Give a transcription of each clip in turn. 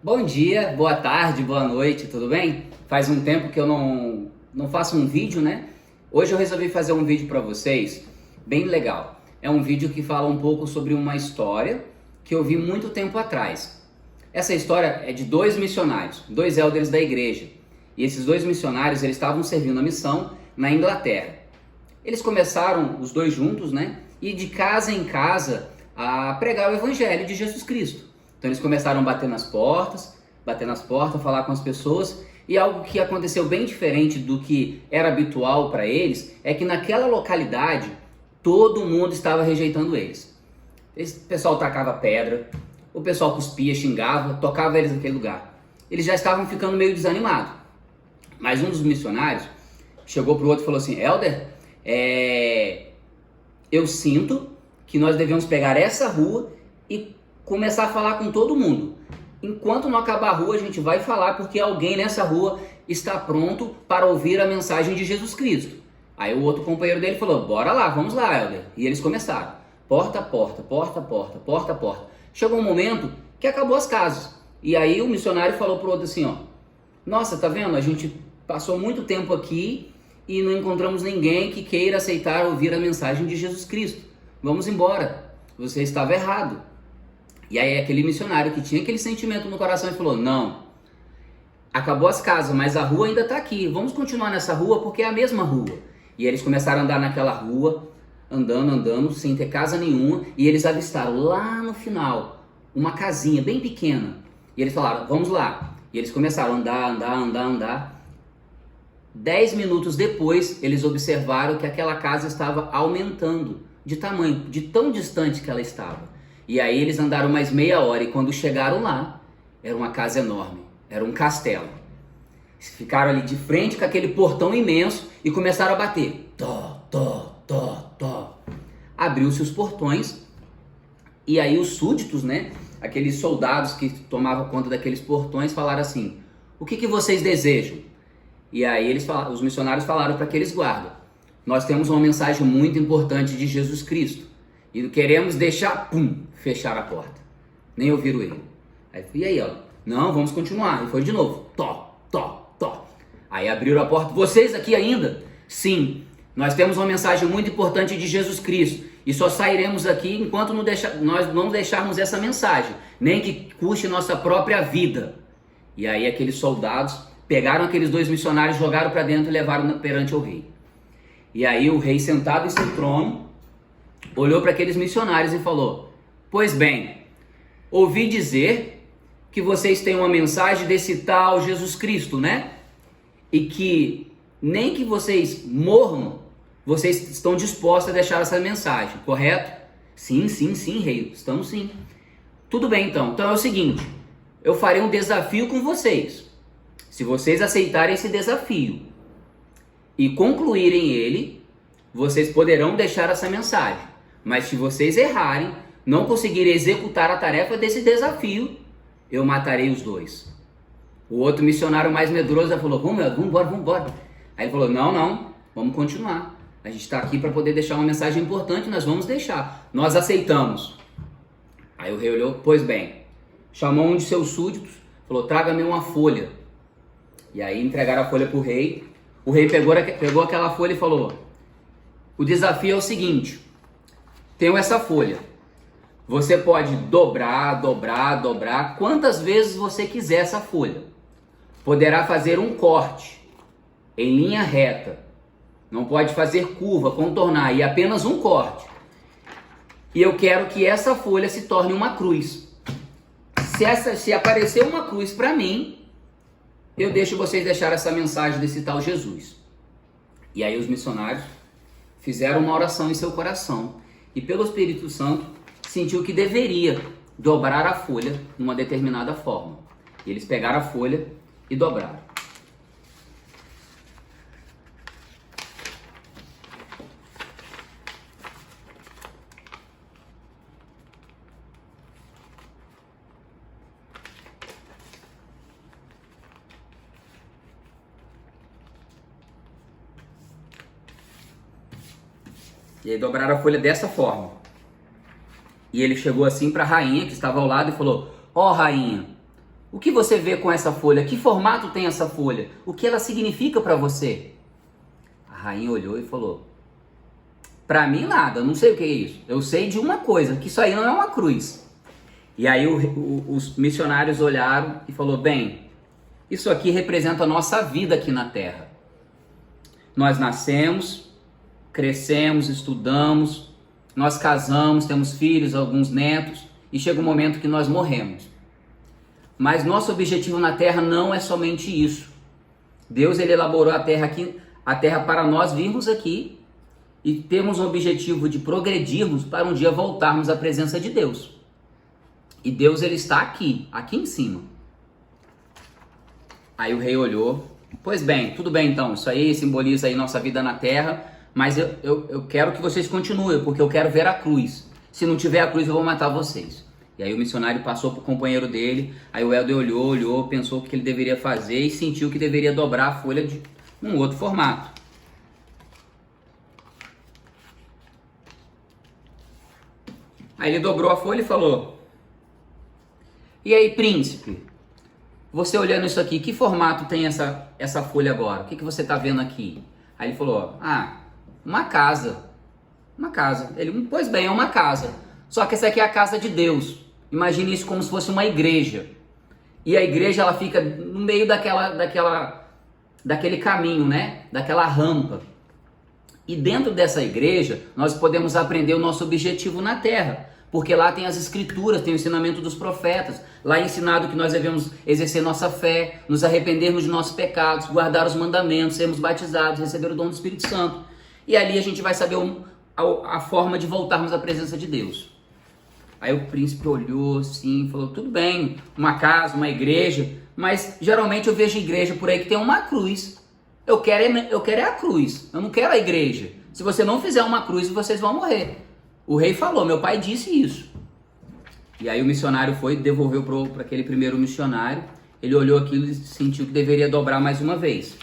Bom dia, boa tarde, boa noite, tudo bem? Faz um tempo que eu não faço um vídeo, né? Hoje eu resolvi fazer um vídeo para vocês, bem legal. É um vídeo que fala um pouco sobre uma história que eu vi muito tempo atrás. Essa história é de dois missionários, dois elders da igreja. E esses dois missionários, eles estavam servindo a missão na Inglaterra. Eles começaram, os dois juntos, né? E de casa em casa a pregar o evangelho de Jesus Cristo. Então eles começaram a bater nas portas, falar com as pessoas, e algo que aconteceu bem diferente do que era habitual para eles, é que naquela localidade todo mundo estava rejeitando eles. Esse pessoal tacava pedra, o pessoal cuspia, xingava, tocava eles naquele lugar. Eles já estavam ficando meio desanimados. Mas um dos missionários chegou para o outro e falou assim: Elder, eu sinto que nós devemos pegar essa rua e começar a falar com todo mundo. Enquanto não acabar a rua, a gente vai falar porque alguém nessa rua está pronto para ouvir a mensagem de Jesus Cristo. Aí o outro companheiro dele falou: bora lá, vamos lá, Helder. E eles começaram. Porta a porta, porta a porta, porta a porta. Chegou um momento que acabou as casas. E aí o missionário falou pro outro assim, ó: nossa, tá vendo? A gente passou muito tempo aqui e não encontramos ninguém que queira aceitar ouvir a mensagem de Jesus Cristo. Vamos embora. Você estava errado. E aí aquele missionário que tinha aquele sentimento no coração e falou: não, acabou as casas, mas a rua ainda está aqui, vamos continuar nessa rua porque é a mesma rua. E eles começaram a andar naquela rua, andando, sem ter casa nenhuma, e eles avistaram lá no final uma casinha bem pequena. E eles falaram: vamos lá. E eles começaram a andar. 10 minutos depois, eles observaram que aquela casa estava aumentando de tamanho, de tão distante que ela estava. E aí eles andaram mais meia hora e quando chegaram lá, era uma casa enorme, era um castelo. Ficaram ali de frente com aquele portão imenso e começaram a bater. Tó, tó, tó, tó. Abriu-se os portões e aí os súditos, né, aqueles soldados que tomavam conta daqueles portões falaram assim: o que vocês desejam? E aí os missionários falaram para aqueles guardas: nós temos uma mensagem muito importante de Jesus Cristo e queremos deixar, fechar a porta. Nem ouviram ele. Aí, e aí, ó, não, vamos continuar. E foi de novo, tó, tó, tó. Aí abriram a porta: vocês aqui ainda? Sim, nós temos uma mensagem muito importante de Jesus Cristo e só sairemos aqui enquanto nós não deixarmos essa mensagem, nem que custe nossa própria vida. E aí aqueles soldados pegaram aqueles dois missionários, jogaram para dentro e levaram perante o rei. E aí o rei, sentado em seu trono, olhou para aqueles missionários e falou: pois bem, ouvi dizer que vocês têm uma mensagem desse tal Jesus Cristo, né? E que nem que vocês morram, vocês estão dispostos a deixar essa mensagem, correto? Sim, rei, estamos sim. Tudo bem então. Então é o seguinte, eu farei um desafio com vocês. Se vocês aceitarem esse desafio e concluírem ele, vocês poderão deixar essa mensagem. Mas se vocês errarem, não conseguirem executar a tarefa desse desafio, eu matarei os dois. O outro missionário mais medroso falou: vamos embora. Aí ele falou: não, vamos continuar. A gente está aqui para poder deixar uma mensagem importante, nós vamos deixar. Nós aceitamos. Aí o rei olhou: pois bem. Chamou um de seus súditos, falou: traga-me uma folha. E aí entregaram a folha para o rei. O rei pegou aquela folha e falou: o desafio é o seguinte, tenho essa folha. Você pode dobrar quantas vezes você quiser essa folha. Poderá fazer um corte em linha reta. Não pode fazer curva, contornar, e apenas um corte. E eu quero que essa folha se torne uma cruz. Se aparecer uma cruz para mim, eu deixo vocês deixar essa mensagem desse tal Jesus. E aí os missionários fizeram uma oração em seu coração. E pelo Espírito Santo, sentiu que deveria dobrar a folha de uma determinada forma. E eles pegaram a folha e dobraram. E aí dobraram a folha dessa forma. E ele chegou assim para a rainha que estava ao lado e falou: ó rainha, O que você vê com essa folha? Que formato tem essa folha? O que ela significa para você? A rainha olhou e falou: para mim nada, não sei o que é isso. Eu sei de uma coisa, que isso aí não é uma cruz. E aí os missionários olharam e falou: bem, isso aqui representa a nossa vida aqui na Terra. Nós nascemos, crescemos, estudamos, nós casamos, temos filhos, alguns netos, e chega um momento que nós morremos. Mas nosso objetivo na Terra não é somente isso. Deus ele elaborou a Terra aqui, a Terra para nós virmos aqui e temos o objetivo de progredirmos para um dia voltarmos à presença de Deus. E Deus ele está aqui em cima. Aí o rei olhou: pois bem, tudo bem então, isso aí simboliza aí nossa vida na Terra, mas eu quero que vocês continuem, porque eu quero ver a cruz. Se não tiver a cruz eu vou matar vocês. E aí o missionário passou para o companheiro dele, aí o Helder olhou, pensou o que ele deveria fazer e sentiu que deveria dobrar a folha de um outro formato. Aí ele dobrou a folha e falou: e aí, príncipe, você olhando isso aqui, que formato tem essa folha agora? O que você está vendo aqui? Aí ele falou: uma casa. Uma casa. Ele: pois bem, é uma casa. Só que essa aqui é a casa de Deus. Imagine isso como se fosse uma igreja. E a igreja ela fica no meio daquele caminho, né? Daquela rampa. E dentro dessa igreja nós podemos aprender o nosso objetivo na terra. Porque lá tem as escrituras, tem o ensinamento dos profetas. Lá é ensinado que nós devemos exercer nossa fé, nos arrependermos de nossos pecados, guardar os mandamentos, sermos batizados, receber o dom do Espírito Santo. E ali a gente vai saber a forma de voltarmos à presença de Deus. Aí o príncipe olhou assim e falou: tudo bem, uma casa, uma igreja, mas geralmente eu vejo igreja por aí que tem uma cruz. Eu quero é a cruz, eu não quero a igreja. Se você não fizer uma cruz, vocês vão morrer. O rei falou, meu pai disse isso. E aí o missionário foi e devolveu para aquele primeiro missionário. Ele olhou aquilo e sentiu que deveria dobrar mais uma vez.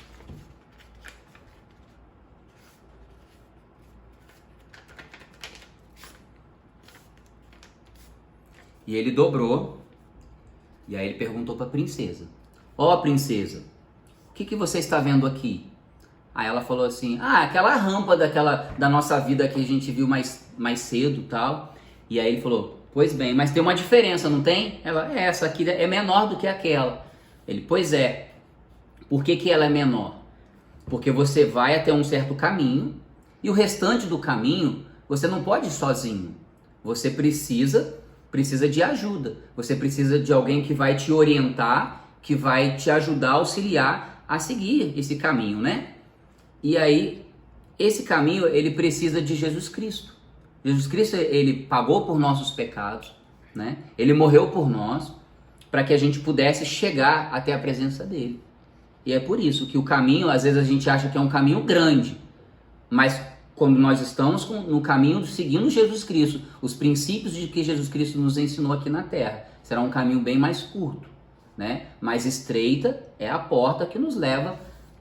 E ele dobrou, e aí ele perguntou para a princesa: ó, princesa, o que você está vendo aqui? Aí ela falou assim: aquela rampa da nossa vida que a gente viu mais cedo e tal. E aí ele falou: pois bem, mas tem uma diferença, não tem? Ela: essa aqui é menor do que aquela. Ele: pois é. Por que ela é menor? Porque você vai até um certo caminho, e o restante do caminho você não pode ir sozinho. Você precisa de ajuda. Você precisa de alguém que vai te orientar, que vai te ajudar, auxiliar a seguir esse caminho, né? E aí, esse caminho, ele precisa de Jesus Cristo. Jesus Cristo, ele pagou por nossos pecados, né? Ele morreu por nós, para que a gente pudesse chegar até a presença dele. E é por isso que o caminho, às vezes a gente acha que é um caminho grande, mas quando nós estamos no caminho seguindo Jesus Cristo, os princípios de que Jesus Cristo nos ensinou aqui na Terra, será um caminho bem mais curto, né? Mais estreita é a porta que nos leva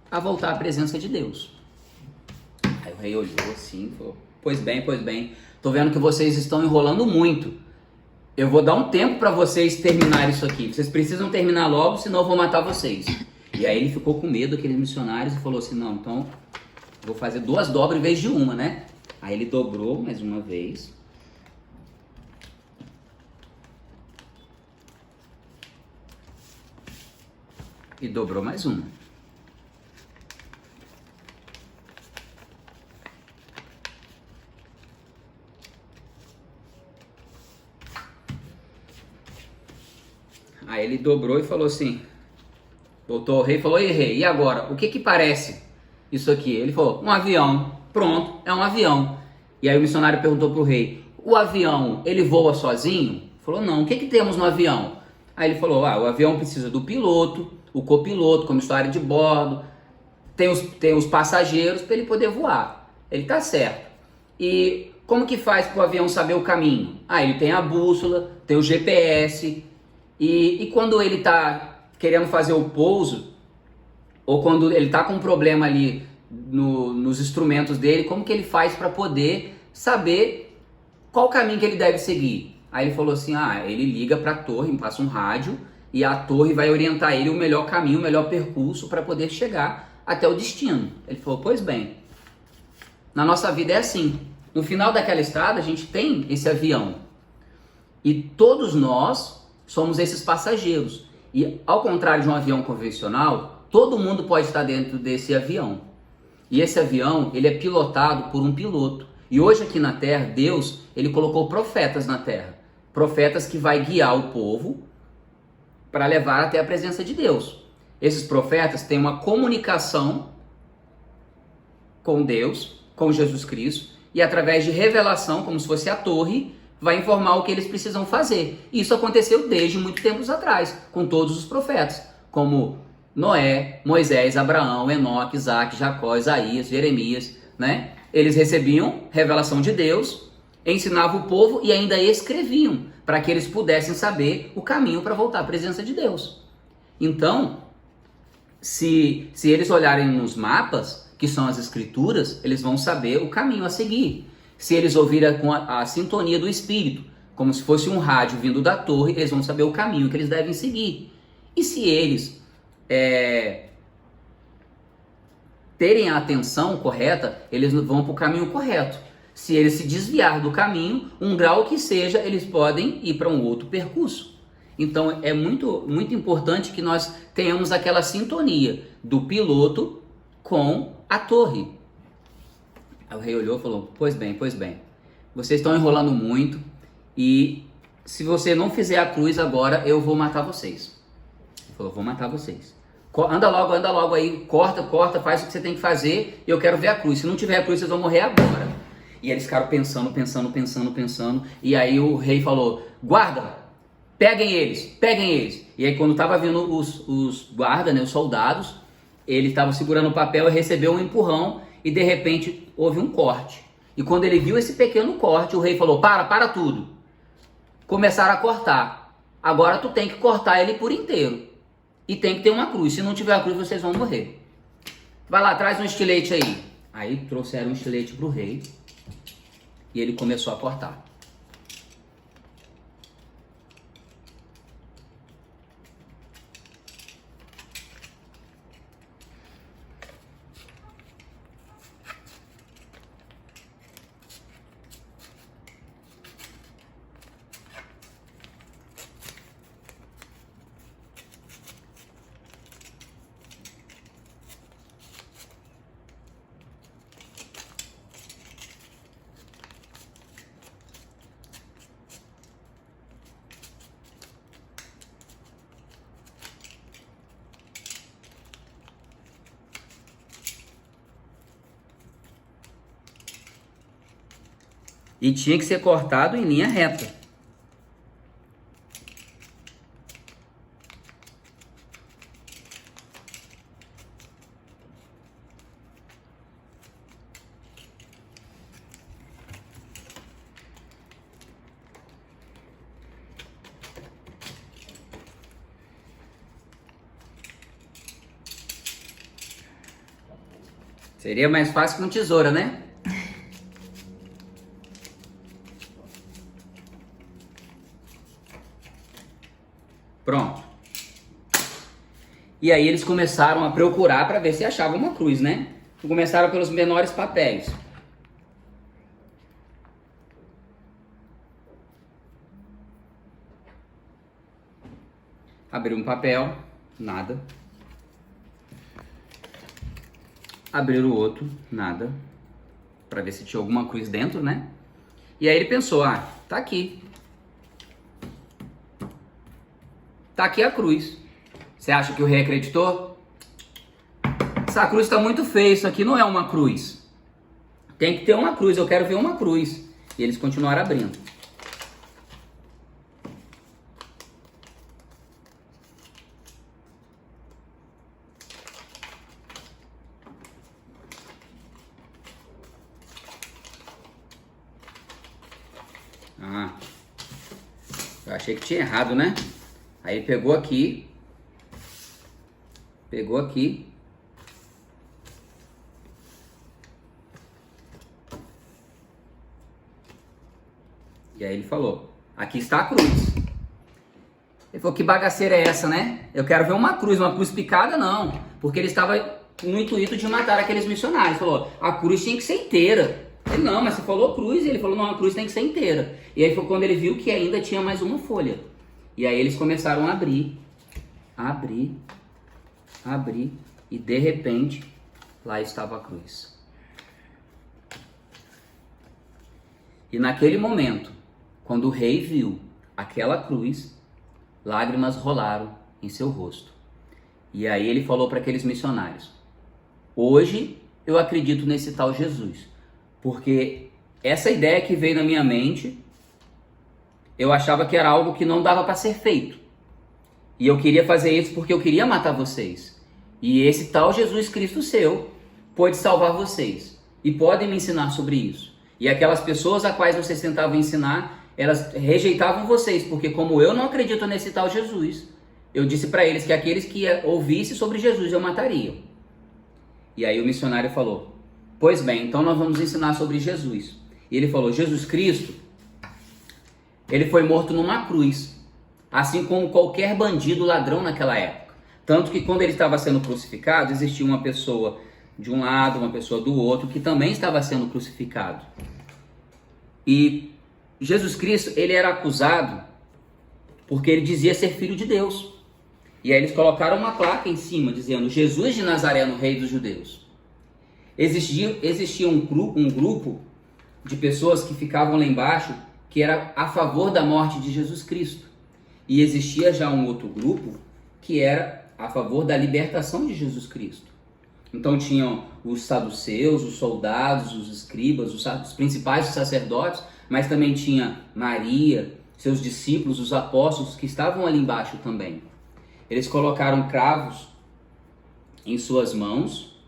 a voltar à presença de Deus. Aí o rei olhou assim e falou: pois bem, tô vendo que vocês estão enrolando muito. Eu vou dar um tempo para vocês terminarem isso aqui. Vocês precisam terminar logo, senão eu vou matar vocês. E aí ele ficou com medo, aqueles missionários, e falou assim: não, então vou fazer 2 dobras em vez de uma, né? Aí ele dobrou mais uma vez. E dobrou mais uma. Aí ele dobrou e falou assim, voltou ao rei e falou: ei, rei, e agora? O que parece isso aqui? Ele falou: um avião. Pronto, é um avião. E aí o missionário perguntou pro rei: o avião, ele voa sozinho? Ele falou: não, o que temos no avião? Aí ele falou: o avião precisa do piloto, o copiloto, comissário de bordo, tem os passageiros para ele poder voar. Ele tá certo. E como que faz para o avião saber o caminho? Ele tem a bússola, tem o GPS, e quando ele tá querendo fazer o pouso, ou quando ele tá com um problema ali nos instrumentos dele, como que ele faz para poder saber qual caminho que ele deve seguir? Aí ele falou assim: ele liga para a torre, passa um rádio, e a torre vai orientar ele o melhor caminho, o melhor percurso para poder chegar até o destino. Ele falou, pois bem, na nossa vida é assim. No final daquela estrada a gente tem esse avião e todos nós somos esses passageiros. E ao contrário de um avião convencional, todo mundo pode estar dentro desse avião. E esse avião, ele é pilotado por um piloto. E hoje aqui na Terra, Deus, ele colocou profetas na Terra. Profetas que vai guiar o povo para levar até a presença de Deus. Esses profetas têm uma comunicação com Deus, com Jesus Cristo, e através de revelação, como se fosse a torre, vai informar o que eles precisam fazer. Isso aconteceu desde muito tempos atrás, com todos os profetas, como Noé, Moisés, Abraão, Enoque, Isaac, Jacó, Isaías, Jeremias, né? Eles recebiam revelação de Deus, ensinavam o povo e ainda escreviam, para que eles pudessem saber o caminho para voltar à presença de Deus. Então, se eles olharem nos mapas, que são as escrituras, eles vão saber o caminho a seguir. Se eles ouvirem com a sintonia do Espírito, como se fosse um rádio vindo da torre, eles vão saber o caminho que eles devem seguir. E se eles terem a atenção correta, eles vão para o caminho correto. Se eles se desviar do caminho, um grau que seja, eles podem ir para um outro percurso. Então é muito, muito importante que nós tenhamos aquela sintonia do piloto com a torre. Aí o rei olhou e falou, pois bem, vocês estão enrolando muito e se você não fizer a cruz agora, eu vou matar vocês. Ele falou, vou matar vocês. Anda logo aí, corta, faz o que você tem que fazer, eu quero ver a cruz. Se não tiver a cruz, vocês vão morrer agora. E eles ficaram pensando, e aí o rei falou, guarda, peguem eles. E aí quando estava vindo os guardas, né, os soldados, ele estava segurando o papel e recebeu um empurrão e de repente houve um corte. E quando ele viu esse pequeno corte, o rei falou, para tudo. Começaram a cortar. Agora tu tem que cortar ele por inteiro. E tem que ter uma cruz. Se não tiver a cruz, vocês vão morrer. Vai lá, traz um estilete aí. Aí trouxeram um estilete para o rei. E ele começou a cortar. E tinha que ser cortado em linha reta. Seria mais fácil com tesoura, né? Pronto. E aí eles começaram a procurar para ver se achavam uma cruz, né? Começaram pelos menores papéis. Abriu um papel, nada. Abriram o outro, nada. Para ver se tinha alguma cruz dentro, né? E aí ele pensou, tá aqui. Tá aqui a cruz. Você acha que o rei acreditou? Essa cruz está muito feia, isso aqui não é uma cruz. Tem que ter uma cruz, eu quero ver uma cruz. E eles continuaram abrindo. Eu achei que tinha errado, né? Aí pegou aqui. E aí ele falou, aqui está a cruz. Ele falou, que bagaceira é essa, né? Eu quero ver uma cruz picada não, porque ele estava no intuito de matar aqueles missionários. Ele falou, a cruz tinha que ser inteira. Ele, não, mas você falou cruz, e ele falou, não, a cruz tem que ser inteira. E aí foi quando ele viu que ainda tinha mais uma folha. E aí eles começaram a abrir, e de repente, lá estava a cruz. E naquele momento, quando o rei viu aquela cruz, lágrimas rolaram em seu rosto. E aí ele falou para aqueles missionários, hoje eu acredito nesse tal Jesus, porque essa ideia que veio na minha mente, eu achava que era algo que não dava para ser feito. E eu queria fazer isso porque eu queria matar vocês. E esse tal Jesus Cristo seu pode salvar vocês. E podem me ensinar sobre isso. E aquelas pessoas a quais vocês tentavam ensinar, elas rejeitavam vocês. Porque como eu não acredito nesse tal Jesus, eu disse para eles que aqueles que ouvissem sobre Jesus eu mataria. E aí o missionário falou, pois bem, então nós vamos ensinar sobre Jesus. E ele falou, Jesus Cristo, ele foi morto numa cruz. Assim como qualquer bandido ladrão naquela época. Tanto que quando ele estava sendo crucificado, existia uma pessoa de um lado, uma pessoa do outro, que também estava sendo crucificado. E Jesus Cristo, ele era acusado porque ele dizia ser filho de Deus. E aí eles colocaram uma placa em cima, dizendo, Jesus de Nazareno, rei dos judeus. Existia um grupo de pessoas que ficavam lá embaixo, que era a favor da morte de Jesus Cristo. E existia já um outro grupo que era a favor da libertação de Jesus Cristo. Então tinham os saduceus, os soldados, os escribas, os principais sacerdotes, mas também tinha Maria, seus discípulos, os apóstolos que estavam ali embaixo também. Eles colocaram cravos em suas mãos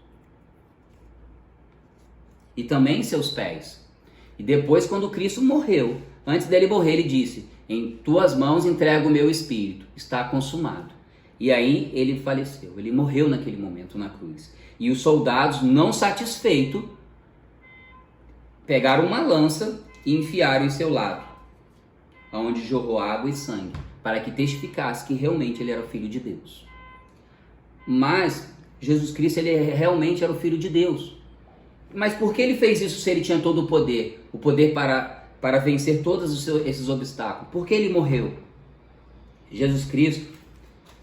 e também em seus pés. E depois, quando Cristo morreu, antes dele morrer, ele disse, em tuas mãos entrego o meu espírito, está consumado. E aí ele faleceu, ele morreu naquele momento na cruz. E os soldados, não satisfeitos, pegaram uma lança e enfiaram em seu lado, onde jorrou água e sangue, para que testificasse que realmente ele era o Filho de Deus. Mas Jesus Cristo, ele realmente era o Filho de Deus. Mas por que ele fez isso se ele tinha todo o poder para vencer todos esses obstáculos? Por que ele morreu? Jesus Cristo,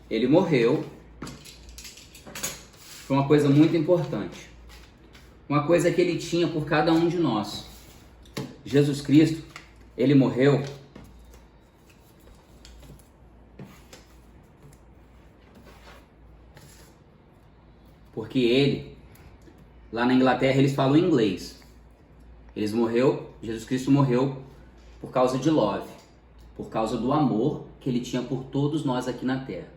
ele morreu por uma coisa muito importante. Uma coisa que ele tinha por cada um de nós. Jesus Cristo, ele morreu porque ele, lá na Inglaterra, eles falam inglês. Jesus Cristo morreu por causa de love, por causa do amor que ele tinha por todos nós aqui na terra.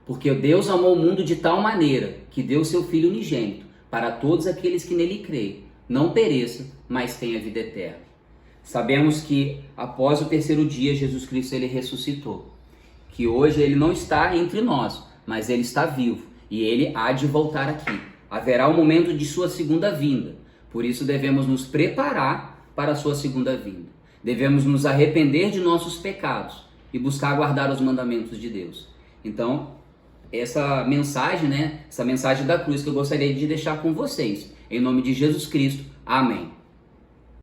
Porque Deus amou o mundo de tal maneira que deu seu Filho unigênito para todos aqueles que nele creem, não pereçam, mas tenham a vida eterna. Sabemos que após o terceiro dia, Jesus Cristo ele ressuscitou. Que hoje ele não está entre nós, mas ele está vivo e ele há de voltar aqui. Haverá um momento de sua segunda vinda. Por isso devemos nos preparar para a sua segunda vinda. Devemos nos arrepender de nossos pecados e buscar guardar os mandamentos de Deus. Então, essa mensagem da cruz que eu gostaria de deixar com vocês. Em nome de Jesus Cristo. Amém.